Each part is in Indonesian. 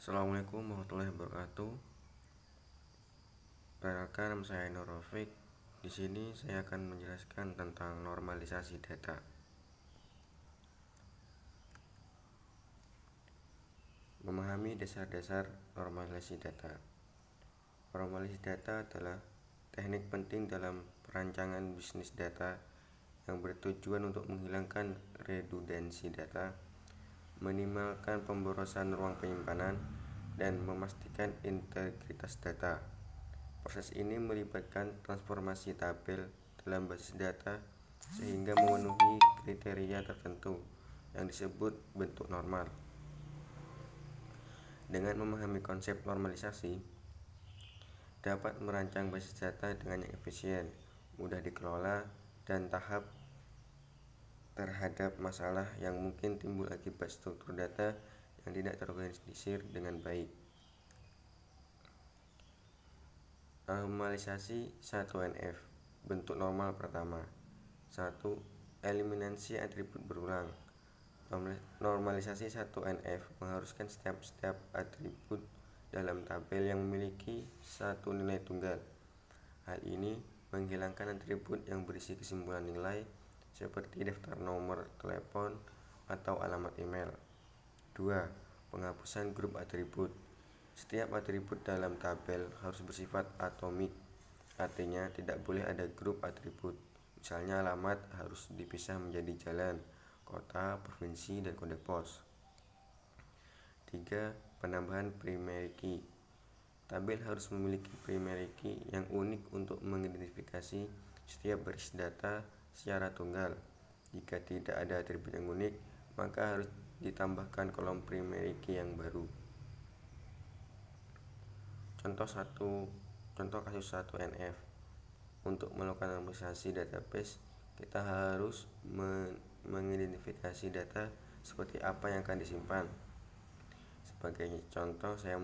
Assalamualaikum warahmatullahi wabarakatuh. Perkenalkan, nama saya Nur Rafiq. Di sini saya akan menjelaskan tentang normalisasi data. Memahami dasar-dasar normalisasi data. Normalisasi data adalah teknik penting dalam perancangan bisnis data yang bertujuan untuk menghilangkan redundansi data, meminimalkan pemborosan ruang penyimpanan, dan memastikan integritas data. Proses ini melibatkan transformasi tabel dalam basis data sehingga memenuhi kriteria tertentu yang disebut bentuk normal. Dengan memahami konsep normalisasi, dapat merancang basis data dengan yang efisien, mudah dikelola, dan tahap terhadap masalah yang mungkin timbul akibat struktur data yang tidak terorganisir dengan baik. Normalisasi 1NF. Bentuk normal pertama. 1. Eliminasi atribut berulang. Normalisasi 1NF mengharuskan setiap atribut dalam tabel yang memiliki satu nilai tunggal. Hal ini menghilangkan atribut yang berisi kesimpulan nilai seperti daftar nomor telepon atau alamat email. 2. Penghapusan grup atribut. Setiap atribut dalam tabel harus bersifat atomik, artinya tidak boleh ada grup atribut. Misalnya alamat harus dipisah menjadi jalan, kota, provinsi, dan kode pos. 3. Penambahan primary key. Tabel harus memiliki primary key yang unik untuk mengidentifikasi setiap baris data secara tunggal. Jika tidak ada atribut yang unik, maka harus ditambahkan kolom primary key yang baru. Contoh kasus 1NF. Untuk melakukan normalisasi database, kita harus mengidentifikasi data seperti apa yang akan disimpan. Sebagai contoh, saya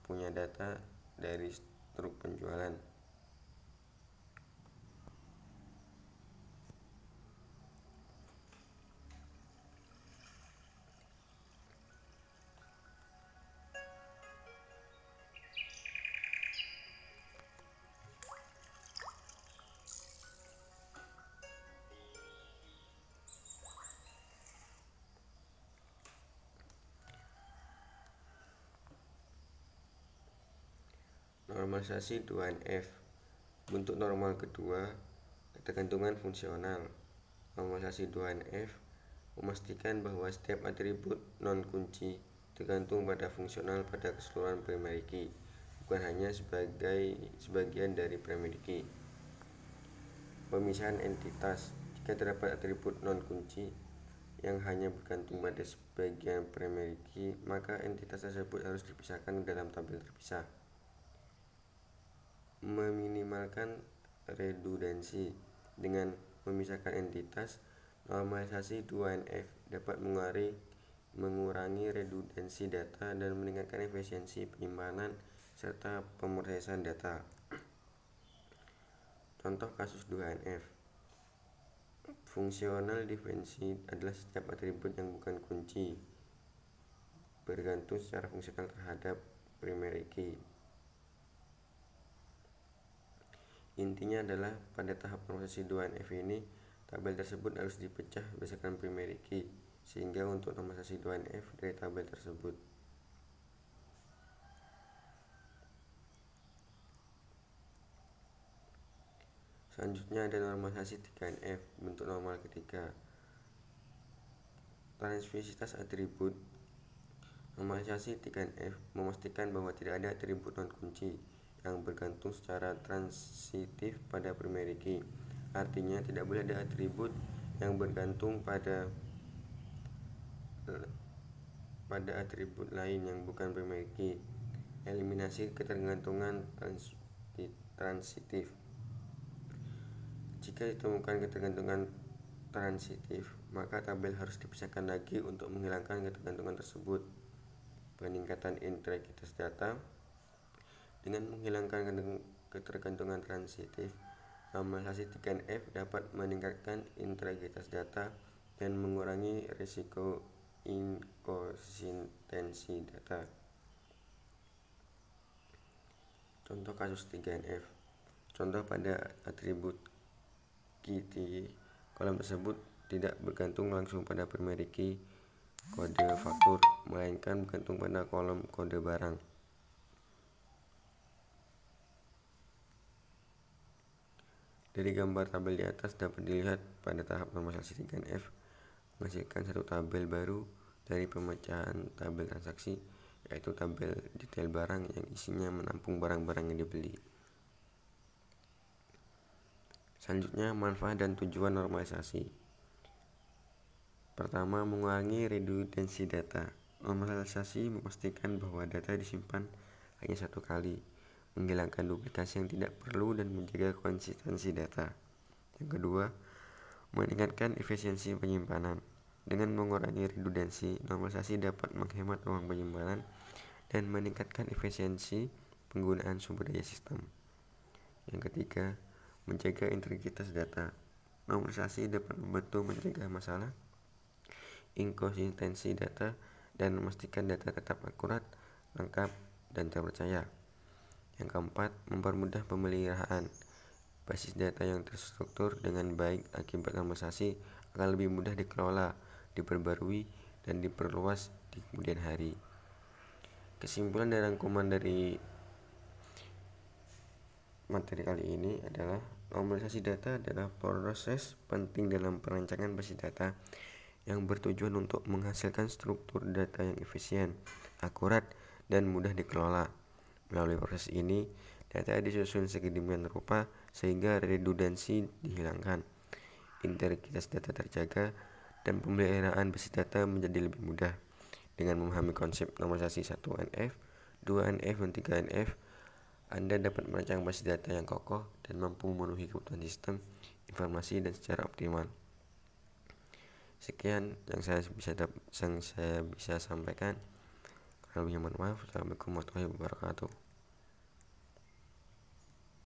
punya data dari truk penjualan. Normalisasi 2NF. Bentuk normal kedua, ketergantungan fungsional. Normalisasi 2NF memastikan bahwa setiap atribut non-kunci tergantung pada fungsional pada keseluruhan primary key, bukan hanya sebagian dari primary key. Pemisahan entitas. Jika terdapat atribut non-kunci yang hanya bergantung pada sebagian primary key, maka entitas tersebut harus dipisahkan dalam tabel terpisah. Meminimalkan redundansi. Dengan memisahkan entitas, normalisasi 2NF dapat mengurangi redundansi data dan meningkatkan efisiensi penyimpanan serta pemrosesan data. Contoh kasus 2NF. Functional dependency adalah setiap atribut yang bukan kunci bergantung secara fungsional terhadap primary key. Intinya adalah pada tahap normalisasi 2NF ini, tabel tersebut harus dipecah berdasarkan primary key, sehingga untuk normalisasi 2NF dari tabel tersebut. Selanjutnya ada normalisasi 3NF, bentuk normal ketiga. Transvisitas atribut. Normalisasi 3NF memastikan bahwa tidak ada atribut non-kunci yang bergantung secara transitif pada primary key. Artinya tidak boleh ada atribut yang bergantung pada atribut lain yang bukan primary key. Eliminasi ketergantungan transitif. Jika ditemukan ketergantungan transitif, maka tabel harus dipisahkan lagi untuk menghilangkan ketergantungan tersebut. Peningkatan integritas data. Dengan menghilangkan ketergantungan transitif, normalisasi 3NF dapat meningkatkan integritas data dan mengurangi risiko inkonsistensi data. Contoh kasus 3NF. Contoh pada atribut key di kolom tersebut tidak bergantung langsung pada primary key kode faktur, melainkan bergantung pada kolom kode barang. Dari gambar tabel di atas dapat dilihat pada tahap normalisasi 3NF menghasilkan satu tabel baru dari pemecahan tabel transaksi, yaitu tabel detail barang yang isinya menampung barang-barang yang dibeli. Selanjutnya, manfaat dan tujuan normalisasi. Pertama, mengurangi redundansi data. Normalisasi memastikan bahwa data disimpan hanya satu kali, menghilangkan duplikasi yang tidak perlu dan menjaga konsistensi data. Yang kedua, meningkatkan efisiensi penyimpanan. Dengan mengurangi redundansi, normalisasi dapat menghemat ruang penyimpanan dan meningkatkan efisiensi penggunaan sumber daya sistem. Yang ketiga, menjaga integritas data. Normalisasi dapat membantu mencegah masalah inkonsistensi data dan memastikan data tetap akurat, lengkap, dan terpercaya. Yang keempat, mempermudah pemeliharaan. Basis data yang terstruktur dengan baik akibat normalisasi akan lebih mudah dikelola, diperbarui, dan diperluas di kemudian hari. Kesimpulan dan rangkuman dari materi kali ini adalah normalisasi data adalah proses penting dalam perancangan basis data yang bertujuan untuk menghasilkan struktur data yang efisien, akurat, dan mudah dikelola. Melalui proses ini, data disusun sedemikian rupa sehingga redundansi dihilangkan, integritas data terjaga, dan pemeliharaan basis data menjadi lebih mudah. Dengan memahami konsep normalisasi 1NF, 2NF, dan 3NF, Anda dapat merancang basis data yang kokoh dan mampu memenuhi kebutuhan sistem informasi dan secara optimal. Sekian yang saya bisa sampaikan. Kurang lebihnya mohon maaf. Assalamualaikum warahmatullahi wabarakatuh.